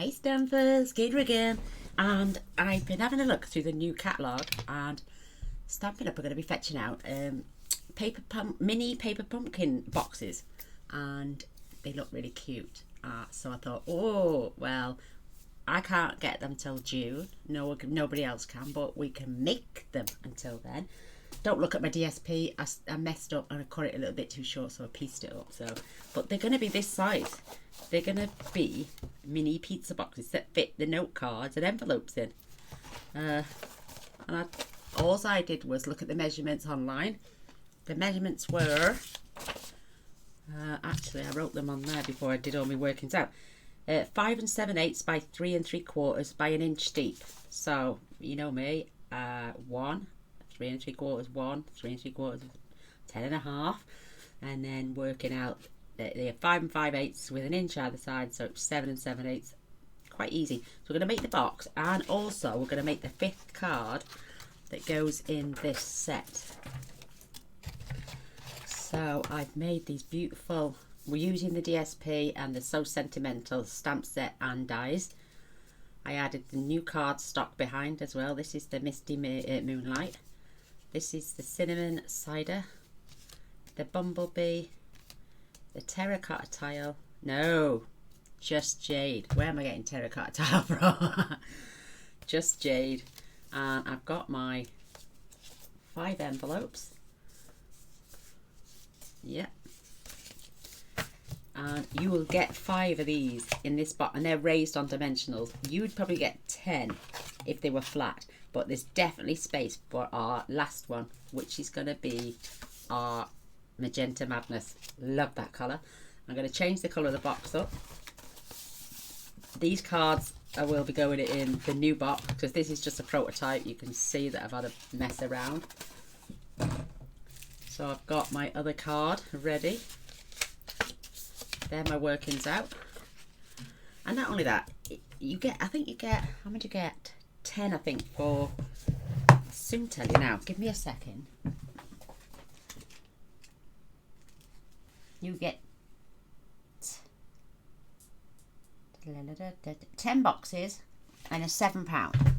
Hey Stampers, Gaynor again, and I've been having a look through the new catalogue, and Stampin' Up are going to be fetching out mini paper pumpkin boxes, and they look really cute. So I thought, oh well, I can't get them till June. No, nobody else can, but we can make them until then. Don't look at my DSP. I messed up and I cut it a little bit too short, so I pieced it up. But they're going to be this size. They're going to be mini pizza boxes that fit the note cards and envelopes in. All I did was look at the measurements online. The measurements were, actually I wrote them on there before I did all my workings out. 5 7/8 by 3 3/4 by 1 inch deep. So you know me, 1 3 3/4, 1 3 3/4, 10.5, and then working out they're 5 5/8 with 1 inch either side, so it's 7 7/8. Quite easy. So we're going to make the box, and also we're going to make the 5th card that goes in this set. So I've made these beautiful, we're using the DSP and the So Sentimental stamp set and dies. I added the new card stock behind as well. This is the Misty Moonlight. This is the Cinnamon Cider, the Bumblebee, the Terracotta Tile. No, Just Jade. Where am I getting Terracotta Tile from? Just Jade. And I've got my 5 envelopes. Yep. And you will get 5 of these in this box, and they're raised on dimensionals. You would probably get 10 if they were flat, but there's definitely space for our last one, which is going to be our Magenta Madness. Love that colour. I'm going to change the colour of the box up. These cards I will be going in the new box, because this is just a prototype. You can see that I've had a mess around. So I've got my other card ready. There my workings out. And not only that, you get, I think you get, how much you get? 10 I think for, I'll soon tell you now. Give me a second. You get 10 boxes and a £7.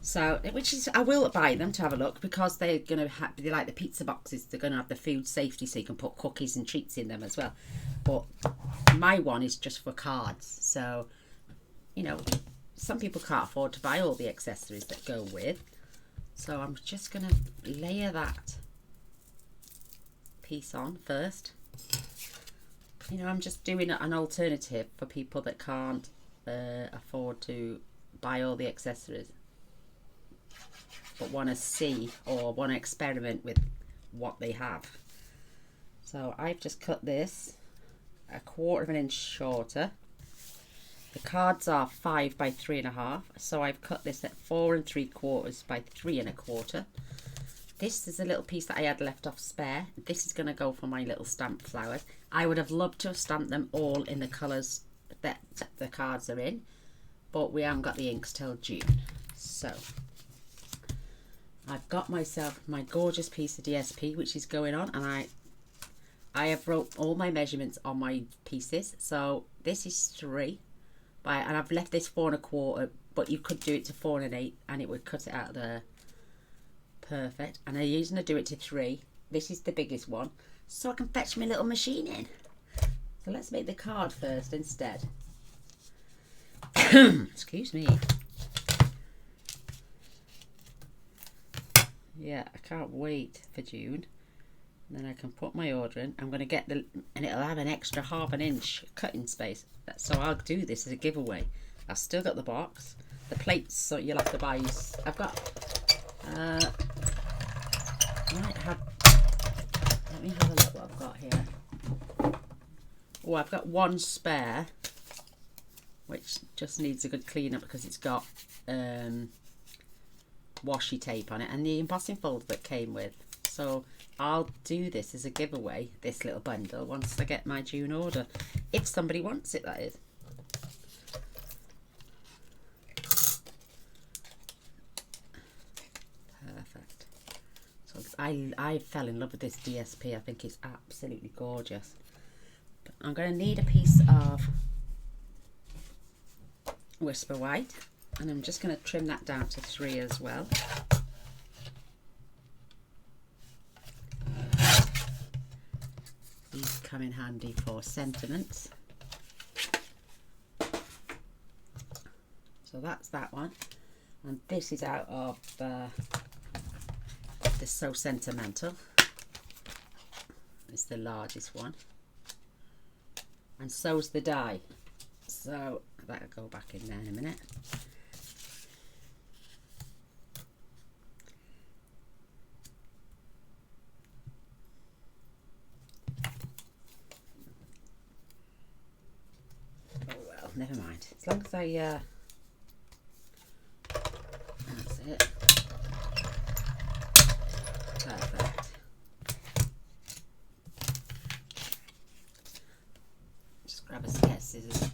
So, which is, I will buy them to have a look, because they're going to have, they're like the pizza boxes, they're going to have the food safety, so you can put cookies and treats in them as well. But my one is just for cards, so, you know, some people can't afford to buy all the accessories that go with. So I'm just going to layer that piece on first. You know, I'm just doing an alternative for people that can't afford to buy all the accessories, but want to see or want to experiment with what they have. So I've just cut this 1/4 of an inch shorter. The cards are 5 by 3.5, so I've cut this at 4 3/4 by 3 1/4. This is a little piece that I had left off spare. This is going to go for my little stamped flowers. I would have loved to have stamped them all in the colours that the cards are in, but we haven't got the inks till June. So I've got myself my gorgeous piece of DSP, which is going on, and I have wrote all my measurements on my pieces. So this is 3 by, and I've left this 4 1/4, but you could do it to 4 1/8 and it would cut it out there. Perfect. And I'm using to do it to 3. This is the biggest one, so I can fetch my little machine in. So let's make the card first instead. Excuse me. Yeah, I can't wait for June. And then I can put my order in. I'm going to get the, and it'll have an extra 1/2 inch cutting space. So I'll do this as a giveaway. I've still got the box, the plates, so you'll have to buy. I've got, might have, let me have a look what I've got here. Oh, I've got 1 spare, which just needs a good clean up because it's got washi tape on it and the embossing folder that came with. So I'll do this as a giveaway, this little bundle, once I get my June order, if somebody wants it, that is. Perfect. So I fell in love with this DSP. I think it's absolutely gorgeous. But I'm going to need a piece of Whisper White, and I'm just going to trim that down to 3 as well. These come in handy for sentiments. So that's that one, and this is out of the So Sentimental. It's the largest one, and so's the die. So that'll go back in there in a minute. Oh well, never mind. As long as I that's it. Perfect. Just grab a set of scissors,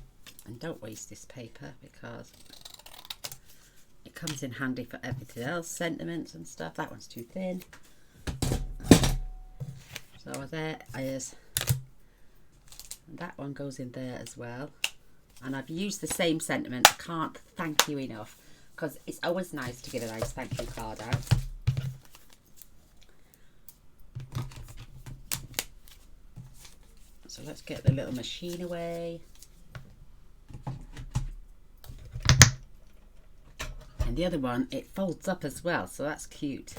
and don't waste this paper because it comes in handy for everything else, sentiments and stuff. That one's too thin. So there is, and that one goes in there as well. And I've used the same sentiment. I can't thank you enough, because it's always nice to give a nice thank you card out. So let's get the little machine away. And the other one, it folds up as well, so that's cute.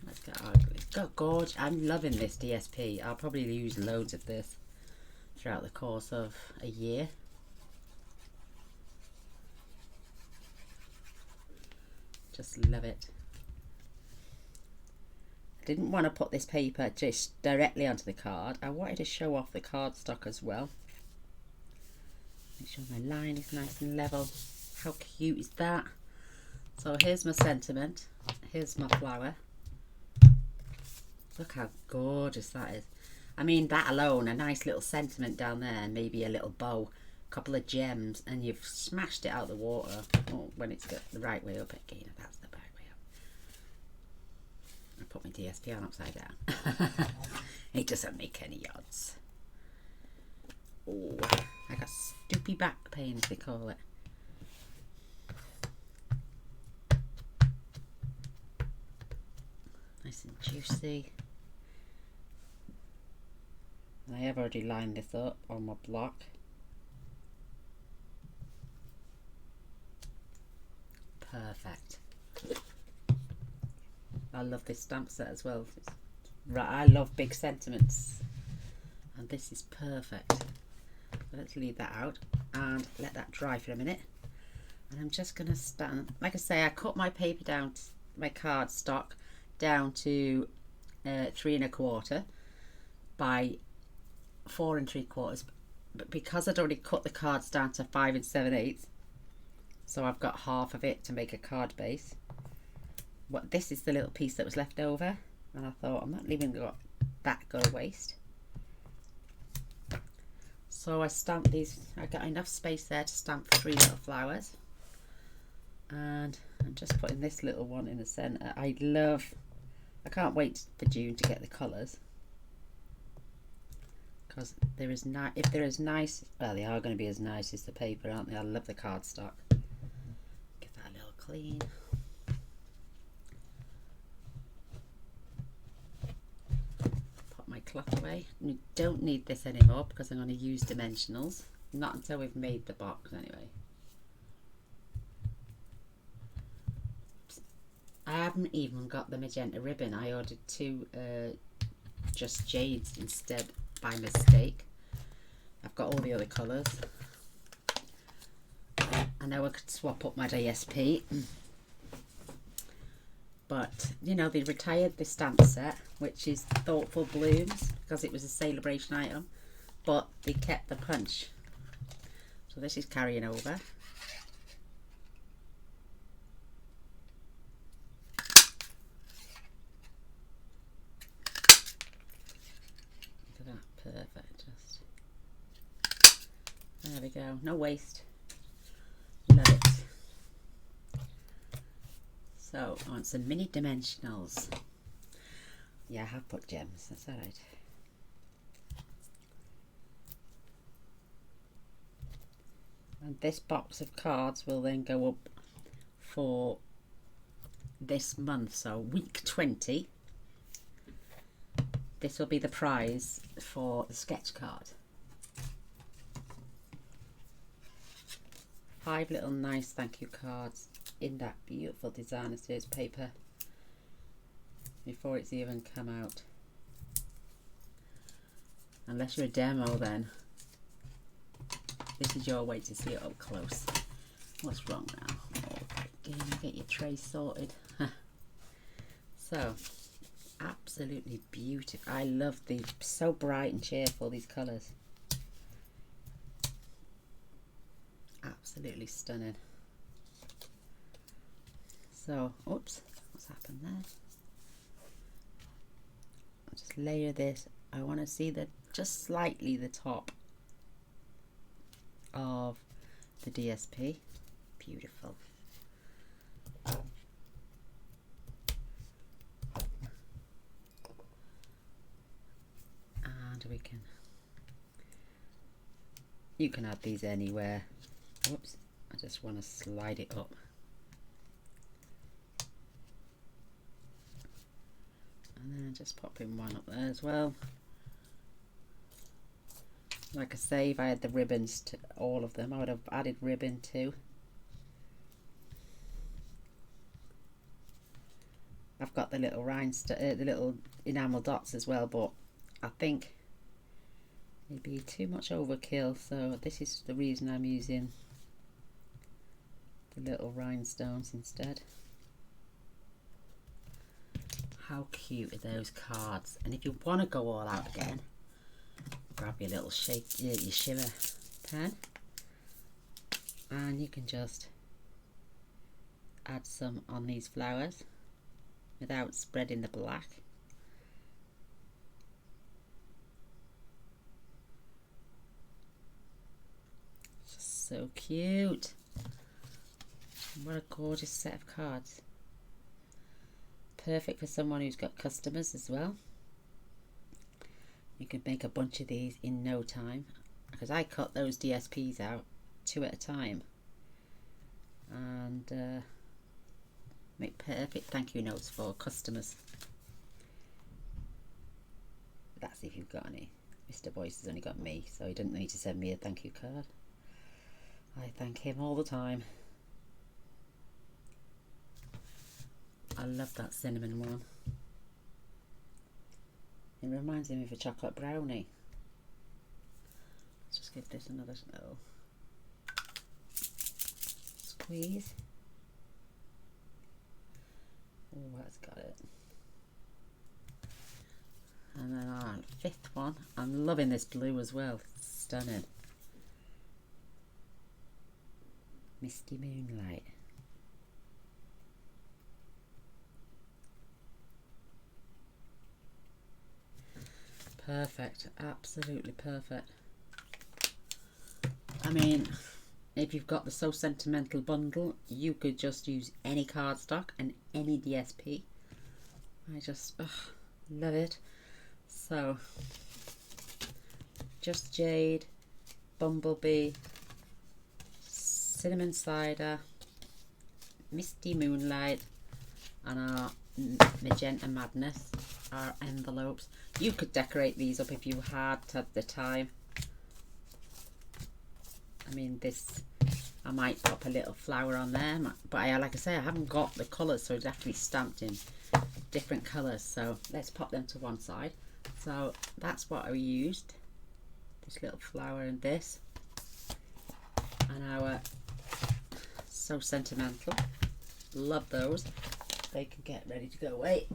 Let's get our, it's got gorge. I'm loving this DSP. I'll probably use loads of this throughout the course of a year. Just love it. I didn't want to put this paper just directly onto the card. I wanted to show off the cardstock as well. Make sure my line is nice and level. How cute is that? So here's my sentiment. Here's my flower. Look how gorgeous that is. I mean, that alone, a nice little sentiment down there, and maybe a little bow, a couple of gems, and you've smashed it out of the water. Oh, when it's got the right way up again. That's the right way up. I put my DSP on upside down. It doesn't make any odds. Oh, I got stoopy back pain, as they call it. Nice and juicy. And I have already lined this up on my block. Perfect. I love this stamp set as well. Right, I love big sentiments, and this is perfect. Let's leave that out and let that dry for a minute. And I'm just going to stand, like I say, I cut my paper down, my card stock down to 3 1/4 by 4 3/4, but because I'd already cut the cards down to 5 7/8, so I've got half of it to make a card base. What this is the little piece that was left over, and I thought I'm not leaving that go to waste. So I stamped these. I got enough space there to stamp 3 little flowers, and I'm just putting this little one in the center. I can't wait for June to get the colours, because if they're as nice, well, they are going to be as nice as the paper, aren't they? I love the cardstock. Give that a little clean. Put my cloth away. We don't need this anymore because I'm going to use dimensionals. Not until we've made the box anyway. I haven't even got the magenta ribbon. I ordered 2 just jades instead by mistake. I've got all the other colours. I know I could swap up my DSP, but you know, they retired the stamp set, which is Thoughtful Blooms, because it was a celebration item, but they kept the punch. So this is carrying over. Perfect, just there we go, no waste, love it. So I want some mini dimensionals. Yeah, I have put gems, that's alright. And this box of cards will then go up for this month, so week 20. This will be the prize for the sketch card. 5 little nice thank you cards in that beautiful designer series paper before it's even come out. Unless you're a demo, then this is your way to see it up close. What's wrong now? Oh, get your tray sorted. So, absolutely beautiful. I love these, so bright and cheerful, these colours. Absolutely stunning. So, oops, what's happened there? I'll just layer this. I want to see the just slightly the top of the DSP. Beautiful. And you can add these anywhere. Whoops, I just want to slide it up. And then just pop in one up there as well. Like I say, if I had the ribbons to all of them, I would have added ribbon too. I've got the little the little enamel dots as well, but I think it'd be too much overkill, so this is the reason I'm using the little rhinestones instead. How cute are those cards? And if you want to go all out again, grab your little your shimmer pen, and you can just add some on these flowers without spreading the black. Just so cute. What a gorgeous set of cards. Perfect for someone who's got customers as well. You could make a bunch of these in no time, because I cut those DSPs out 2 at a time and make perfect thank you notes for customers. That's if you've got any. Mr. Boyce has only got me, so he didn't need to send me a thank you card. I thank him all the time. I love that cinnamon one. It reminds me of a chocolate brownie. Let's just give this another little squeeze. Oh, that's got it. And then our 5th one. I'm loving this blue as well. It's stunning. Misty Moonlight. Perfect, absolutely perfect. I mean, if you've got the So Sentimental bundle, you could just use any cardstock and any DSP. I just love it. So, Just Jade, Bumblebee, Cinnamon Cider, Misty Moonlight, and our Magenta Madness, our envelopes. You could decorate these up if you had the time. I mean, this, I might pop a little flower on there, but like I say, I haven't got the colours, so it'd have to be stamped in different colours. So let's pop them to one side. So that's what I used, this little flower and this, and our So Sentimental. Love those. They can get ready to go away.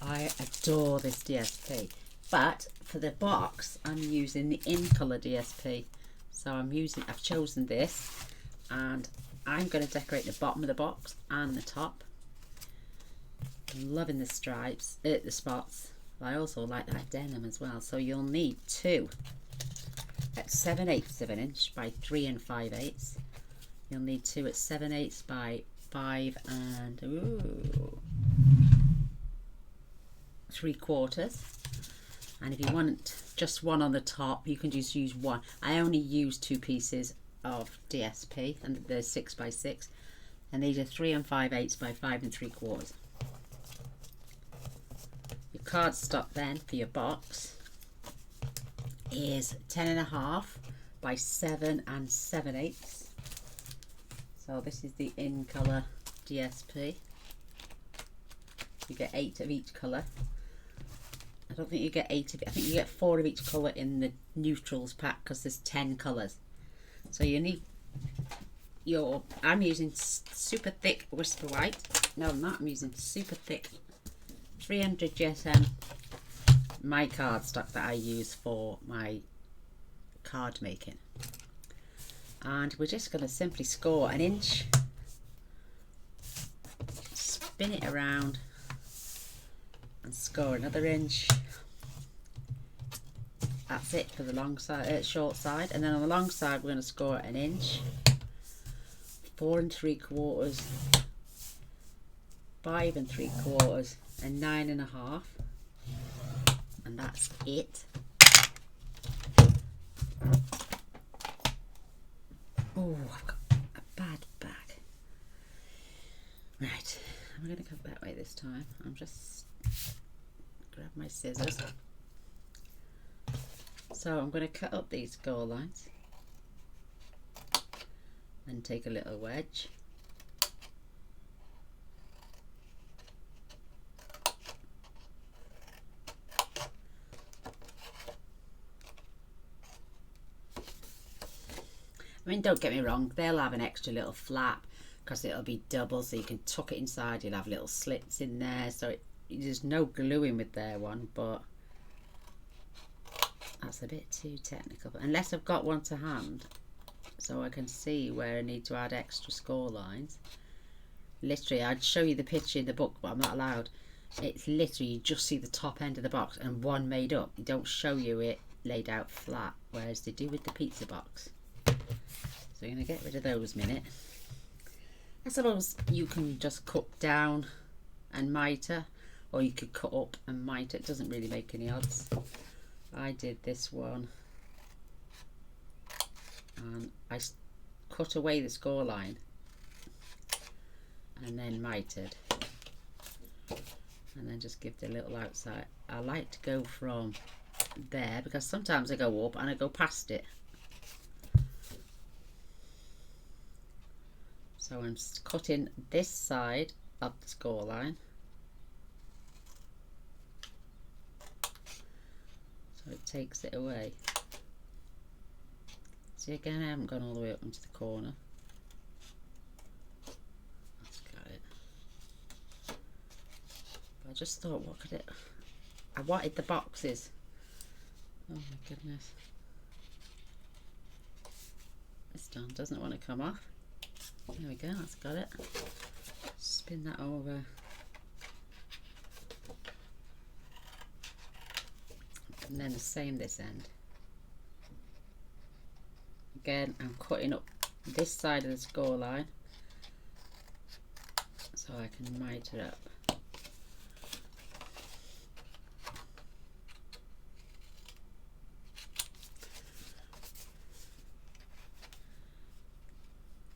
I adore this DSP, but for the box I'm using the In Colour DSP. So I've chosen this, and I'm going to decorate the bottom of the box and the top. I'm loving the stripes, the spots. I also like that denim as well. So you'll need 2 at 7/8 of an inch by 3 5/8. You'll need 2 at 7/8 by 5 3/4. And if you want just one on the top, you can just use one. I only use 2 pieces of DSP, and they're 6 by 6, and these are 3 5/8 by 5 3/4. Your cardstock then for your box is 10.5 by 7 7/8. So this is the in colour DSP. You get 8 of each colour. I don't think you get 8 of it. I think you get 4 of each colour in the neutrals pack because there's 10 colours. So you need your, I'm using super thick Whisper White. No, I'm not. I'm using super thick 300 GSM, my cardstock that I use for my card making. And we're just going to simply score an inch, spin it around, and score another inch. That's it for the long side, short side. And then on the long side, we're going to score an inch, 4 3/4, 5 3/4, and 9.5. And that's it. Oh, I've got a bad bag. Right, I'm going to go that way this time. I'm just grab my scissors. So I'm going to cut up these score lines and take a little wedge. I mean, don't get me wrong, they'll have an extra little flap because it'll be double, so you can tuck it inside. You'll have little slits in there, so there's no gluing with their one, but that's a bit too technical. Unless I've got one to hand, so I can see where I need to add extra score lines. Literally, I'd show you the picture in the book, but I'm not allowed. It's literally, you just see the top end of the box and one made up. They don't show you it laid out flat, whereas they do with the pizza box. So you're going to get rid of those minute. I suppose you can just cut down and mitre, or you could cut up and mitre. It doesn't really make any odds. I did this one and I cut away the score line and then mitered, and then just give the little outside. I like to go from there because sometimes I go up and I go past it. So I'm cutting this side of the score line, so it takes it away. See, again, I haven't gone all the way up into the corner. That's got it. But I just thought, what could it, I wanted the boxes. Oh my goodness. This done doesn't want to come off. There we go, that's got it. Spin that over. And then the same this end. Again, I'm cutting up this side of the score line so I can mitre up.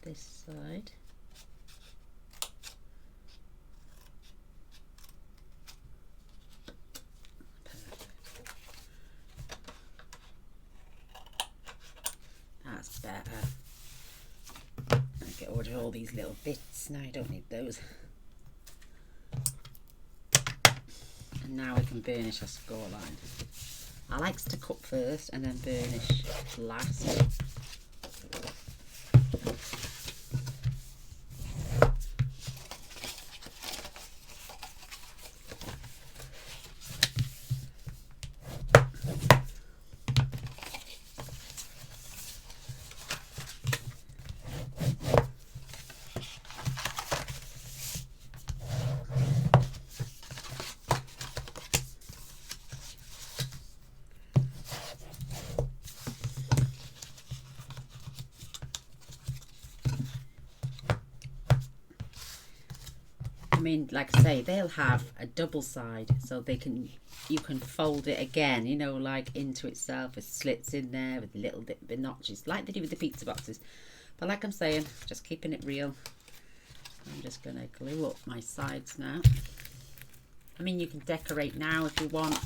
This side. Perfect. That's better. I'll get rid of all these little bits. Now I don't need those. And now we can burnish our score line. I like to cut first and then burnish last. I mean, like I say, they'll have a double side, so they can you can fold it again, you know, like into itself with slits in there with little bit notches like they do with the pizza boxes. But like I'm saying, just keeping it real. I'm just going to glue up my sides now. I mean, you can decorate now if you want,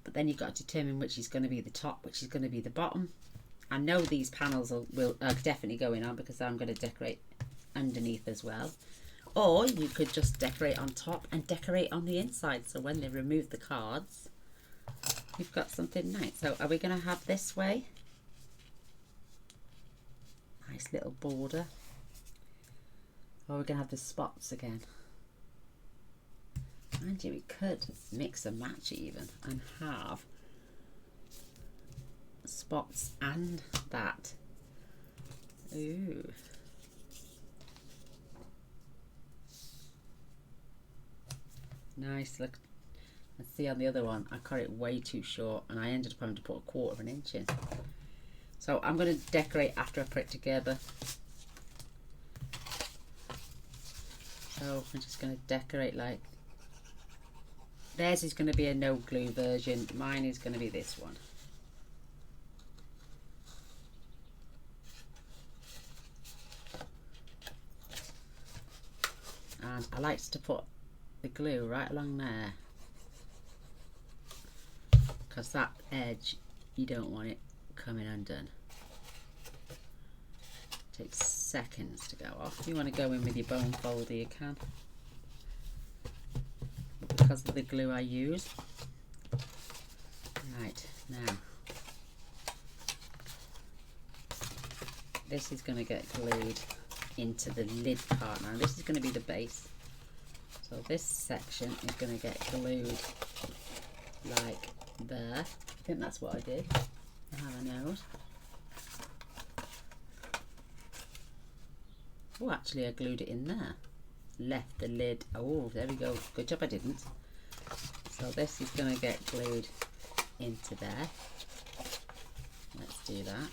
but then you've got to determine which is going to be the top, which is going to be the bottom. I know these panels are definitely going on because I'm going to decorate underneath as well. Or you could just decorate on top and decorate on the inside, so when they remove the cards, you've got something nice. So are we going to have this way? Nice little border. Or we're going to have the spots again. Mind you, we could mix and match even and have spots and that. Ooh. Nice, look. Let's see on the other one, I cut it way too short and I ended up having to put 1/4 of an inch in. So I'm going to decorate after I put it together. So I'm just going to decorate like, theirs is going to be a no glue version, mine is going to be this one. And I like to put the glue right along there, because that edge, you don't want it coming undone. Takes seconds to go off. If you want to go in with your bone folder, you can. But because of the glue I use. Right, now this is going to get glued into the lid part. Now this is going to be the base. So this section is going to get glued like there. I think that's what I did. I have a note. Oh, actually I glued it in there. Left the lid. Oh, there we go. Good job I didn't. So this is going to get glued into there. Let's do that.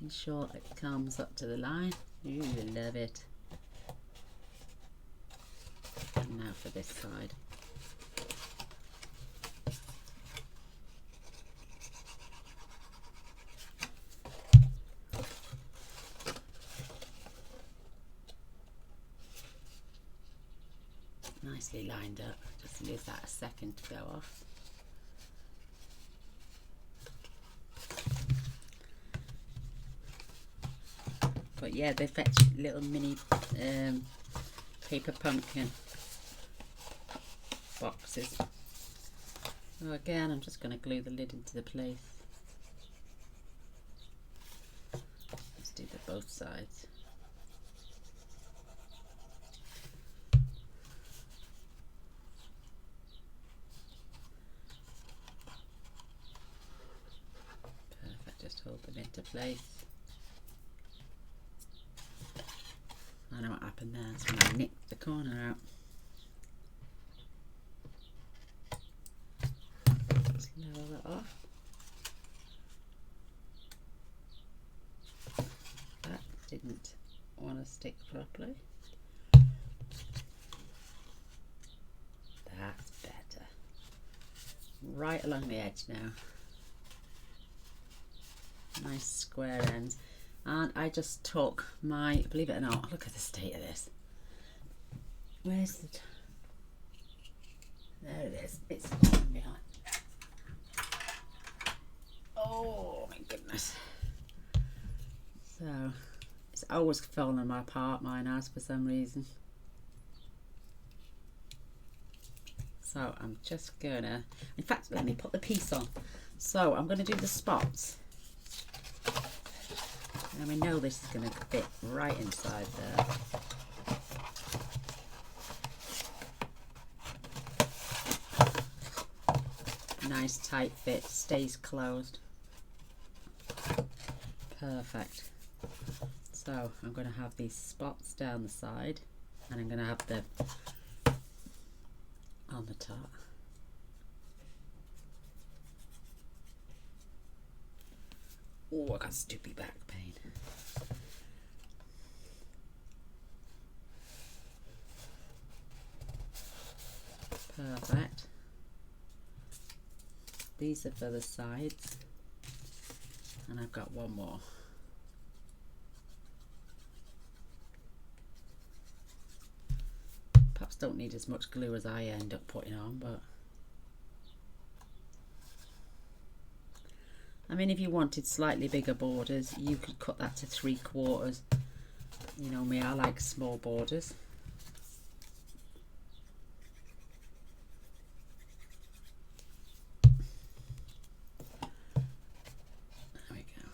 Ensure it comes up to the line. Ooh, love it. And now for this side. Nicely lined up. Just leave that a second to go off. But yeah, they fetch little mini paper pumpkin boxes. So again, I'm just going to glue the lid into the place. Let's do the both sides. Perfect, just hold them into place. I know what happened there, that's when I nicked the corner out. Just level that off. That didn't want to stick properly. That's better. Right along the edge now. Nice square ends. And I just took my, believe it or not, look at the state of this. Where's the, there it is, it's falling behind. Oh my goodness. So, it's always falling apart, mine has, for some reason. So I'm just gonna, in fact, let me put the piece on. So I'm gonna do the spots. And we know this is going to fit right inside there. Nice tight fit, stays closed. Perfect. So I'm going to have these spots down the side, and I'm going to have the on the top. Oh, I got stupid back pain. Perfect. These are for the sides, and I've got one more. Perhaps don't need as much glue as I end up putting on, but I mean, if you wanted slightly bigger borders, you could cut that to 3/4. You know me, I like small borders. There we go.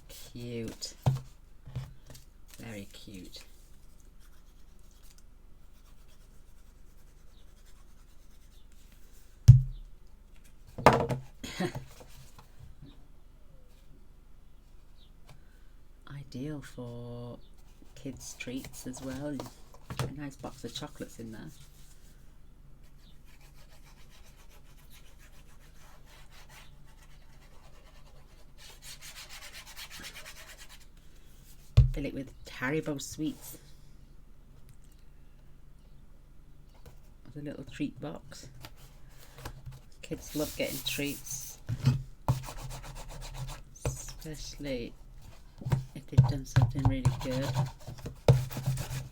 Cute. Very cute. Ideal for kids' treats as well. A nice box of chocolates in there. Fill it with Haribo sweets. With a little treat box. Kids love getting treats, especially if they've done something really good.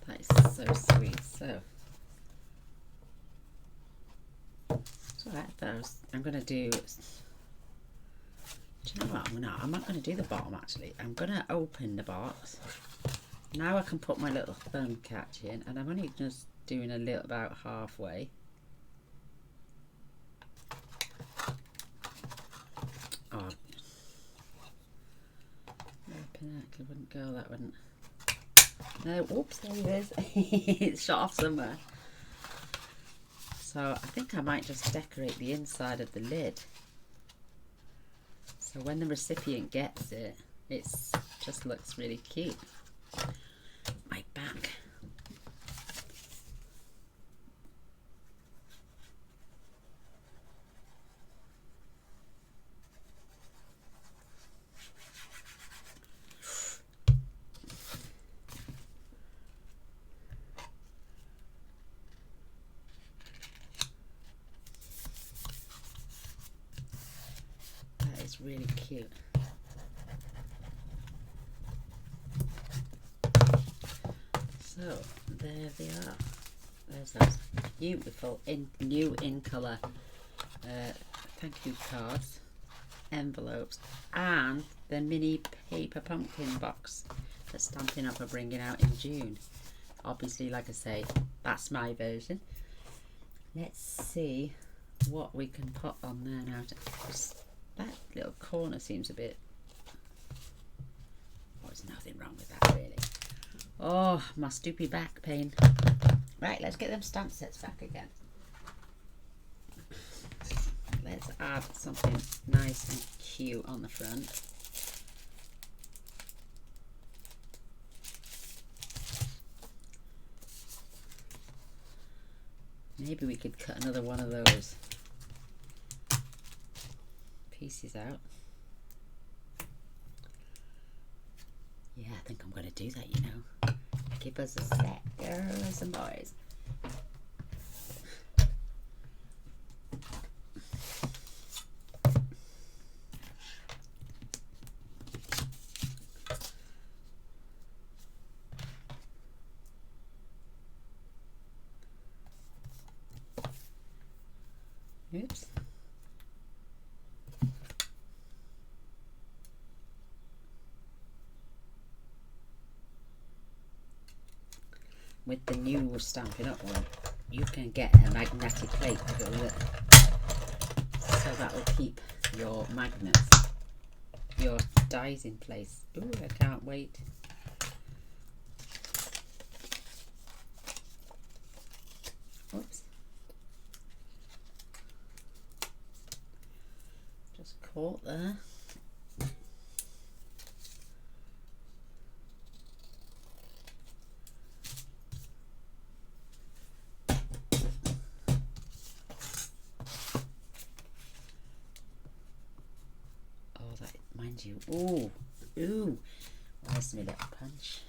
That is so sweet. So I'm going to do. Do you know what? I'm not going to do the bottom actually. I'm going to open the box. Now I can put my little thumb catch in, and I'm only just doing a little about halfway. Oh, pinacle wouldn't go. That wouldn't. No, whoops, there it is. It's shot off somewhere. So I think I might just decorate the inside of the lid. So when the recipient gets it, it just looks really cute. My back. That is really cute. So there they are. There's those beautiful new in colour thank you cards, envelopes, and the mini paper pumpkin box that Stampin' Up are bringing out in June. Obviously, like I say, that's my version. Let's see what we can put on there now. That little corner seems a bit... Oh, there's nothing wrong with that really. Oh, my stupid back pain. Right, let's get them stamp sets back again. Let's add something nice and cute on the front. Maybe we could cut another one of those pieces out. Yeah, I think I'm going to do that, you know. Give us a sec, girls and boys. Oops. With the new Stampin' Up one, you can get a magnetic plate to go with it. So that will keep your magnets, your dies in place. Ooh, I can't wait. Oops. Just caught there. behind you. Ooh, ooh. Where's my little punch?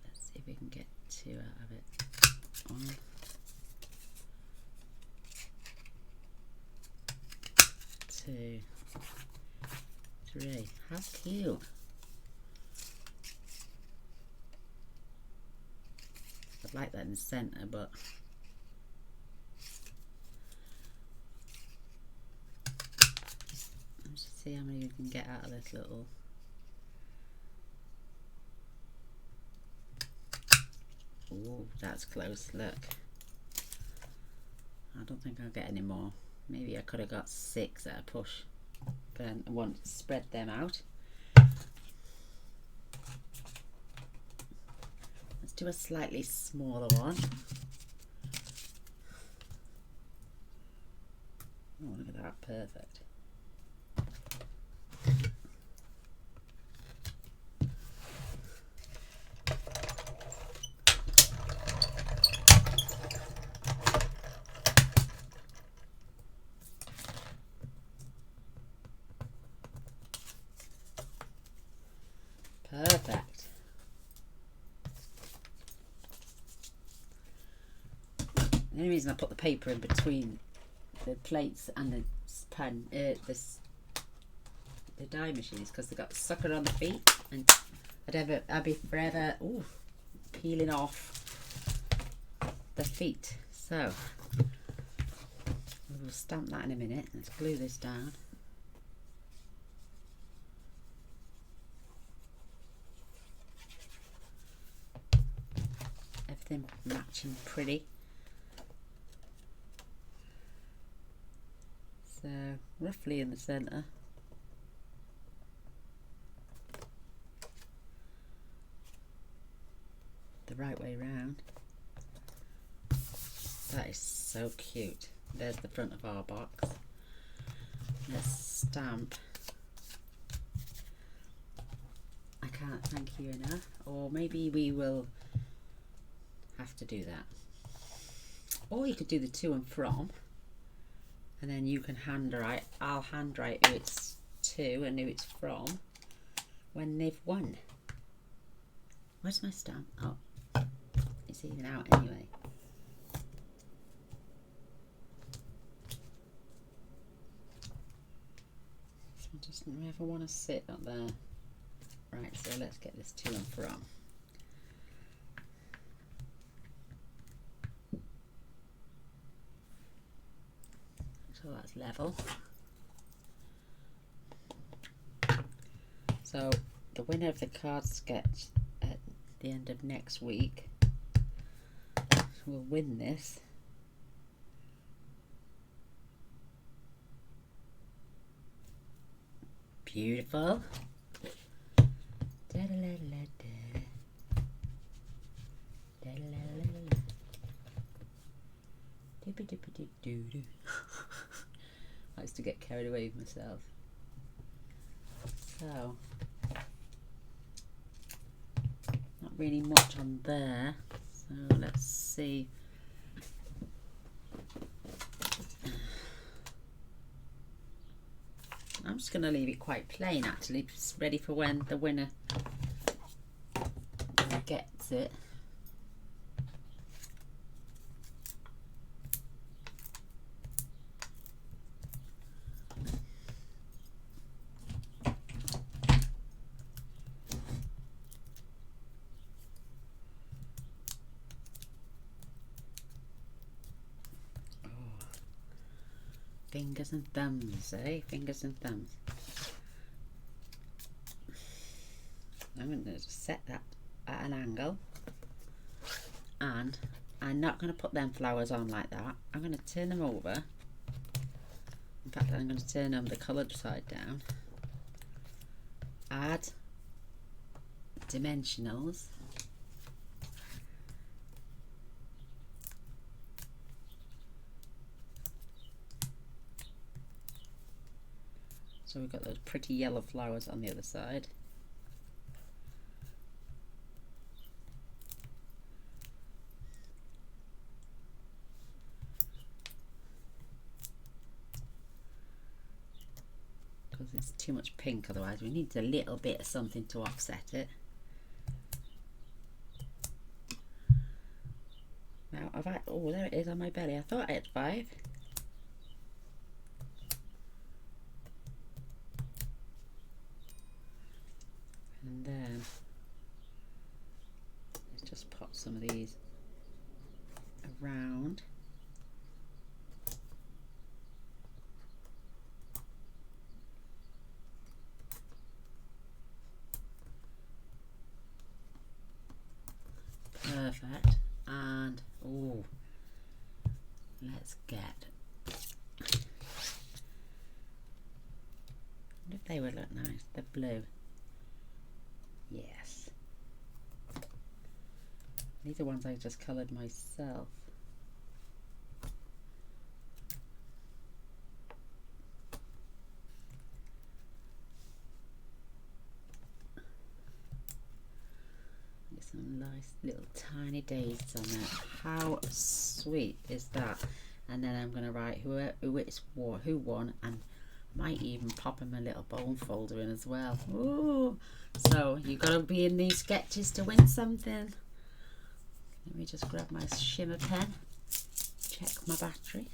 Let's see if we can get 2 out of it. 1, 2, 3. How cute. I'd like that in the centre, but let's just see how many you can get out of this little. Oh, that's close, look. I don't think I'll get any more. Maybe I could have got 6 at a push, but I want to spread them out. Let's do a slightly smaller one. Oh, look at that, perfect. Perfect. The only reason I put the paper in between the plates and the pen, the die machine, is because they got the sucker on the feet, and I'd be forever peeling off the feet. So we'll stamp that in a minute. Let's glue this down. Everything matching pretty. So roughly in the centre. The right way round. That is so cute. There's the front of our box. Let's stamp. I can't thank you enough. Or maybe we will have to do that. Or you could do the to and from, and then you can handwrite. I'll handwrite who it's to and who it's from when they've won. Where's my stamp? Oh, it's even out anyway. So I just never want to sit up there. Right, so let's get this to and from. So that's level. So the winner of the card sketch at the end of next week will win this. Beautiful. I used to get carried away with myself. So, not really much on there. So let's see. I'm just going to leave it quite plain actually, just ready for when the winner gets it. Fingers and thumbs, eh? Fingers and thumbs. I'm going to just set that at an angle, and I'm not going to put them flowers on like that. I'm going to turn them over. In fact, I'm going to turn them the coloured side down. Add dimensionals. So we've got those pretty yellow flowers on the other side. Because it's too much pink, otherwise we need a little bit of something to offset it. Now I've had, oh, there it is on my belly. I thought I had 5. And then let's just pop some of these around. Perfect. And oh, let's get, I wonder if they would look nice, the blue. Yes, these are ones I just coloured myself. Some nice little tiny daisies on there. How sweet is that? And then I'm going to write who won, and might even pop him a little bone folder in as well. Ooh. So you've got to be in these sketches to win something. Let me just grab my shimmer pen, check my battery,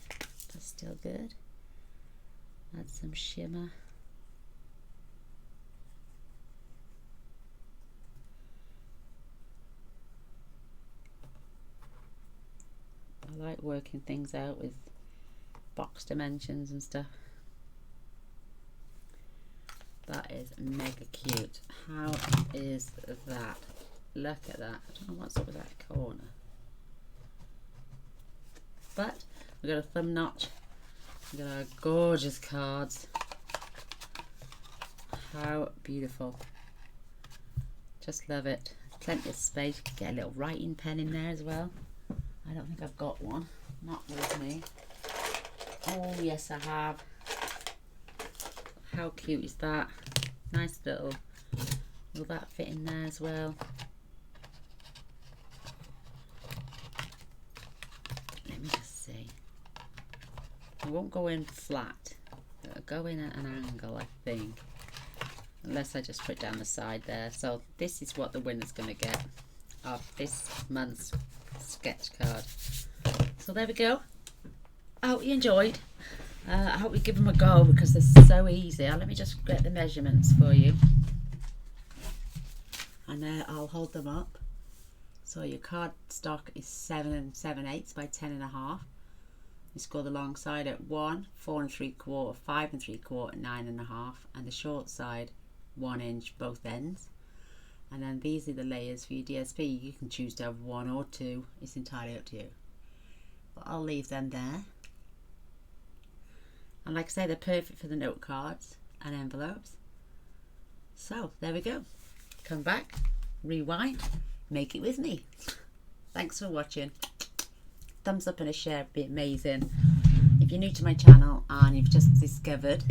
that's still good. Add some shimmer. I like working things out with box dimensions and stuff. That is mega cute. How is that? Look at that. I don't know what's up with that corner. But we've got a thumb notch. We've got our gorgeous cards. How beautiful. Just love it. Plenty of space. You can get a little writing pen in there as well. I don't think I've got one. Not with me. Oh yes I have. How cute is that? Nice little, will that fit in there as well? Let me just see. It won't go in flat. It'll go in at an angle, I think. Unless I just put it down the side there. So this is what the winner's going to get of this month's sketch card. So there we go. I hope you enjoyed. I hope you give them a go because they're so easy. Let me just get the measurements for you, and I'll hold them up. So your card stock is 7 7/8 by 10.5. You score the long side at 1, 4 3/4, 5 3/4, 9.5, and the short side 1 inch both ends. And then these are the layers for your DSP. You can choose to have 1 or 2. It's entirely up to you. But I'll leave them there. And like I say, they're perfect for the note cards and envelopes. So there we go. Come back, rewind, make it with me. Thanks for watching. Thumbs up and a share would be amazing. If you're new to my channel and you've just discovered,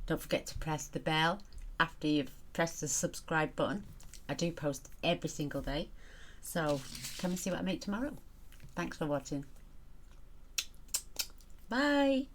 don't forget to press the bell after you've pressed the subscribe button. I do post every single day. So come and see what I make tomorrow. Thanks for watching. Bye.